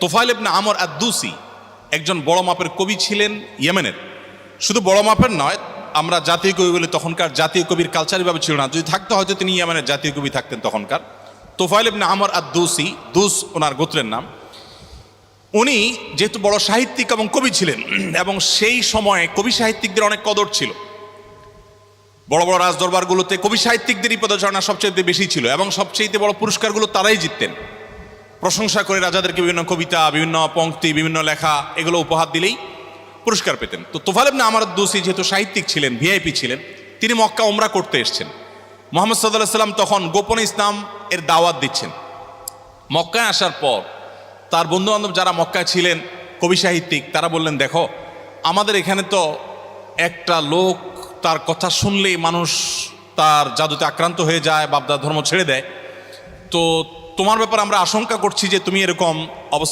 তোফাইল ইবনে আমর আদ-দুসি একজন বড় মাপের কবি ছিলেন ইয়েমেনের। শুধু বড় মাপের নয়, আমরা জাতীয় কবি বলে তখনকার জাতীয় কবির কালচারভাবে ছিল না, যদি থাকতে হয়তো তিনি ইয়েমেনের জাতীয় কবি থাকতেন তখনকার। তোফাইল ইবনে আমর আদ-দুসি, দুস ওনার গোত্রের নাম। উনি যেহেতু বড় সাহিত্যিক এবং কবি ছিলেন, এবং সেই সময়ে কবি সাহিত্যিকদের অনেক কদর ছিল। বড় বড় রাজদরবারগুলোতে কবি সাহিত্যিকদেরই পদচারণা সবচেয়ে বেশি ছিল, এবং সবচেয়ে বড় পুরস্কারগুলো তারাই জিততেন। প্রশংসা করে রাজাদেরকে বিভিন্ন কবিতা, বিভিন্ন পংক্তি, বিভিন্ন লেখা এগুলো উপহার দিলেই পুরস্কার পেতেন। তো তোফাইল ইবনে আমর আদ-দুসি যেহেতু সাহিত্যিক ছিলেন, ভিআইপি ছিলেন, তিনি মক্কা উমরা করতে এসেছেন। মুহাম্মদ সাল্লাল্লাহু আলাইহি ওয়াসাল্লাম তখন গোপনে ইসলাম এর দাওয়াত দিচ্ছেন। মক্কায় আসার পর তার বন্ধুবান্ধব যারা মক্কায় ছিলেন কবি সাহিত্যিক, তারা বললেন, দেখো আমাদের এখানে তো একটা লোক, তার কথা শুনলেই মানুষ তার জাদুতে আক্রান্ত হয়ে যায়, বাপদাদার ধর্ম ছেড়ে দেয়। তো তোমার ব্যাপারে আমরা আশঙ্কা করছি যে তুমি এরকম অবস্থা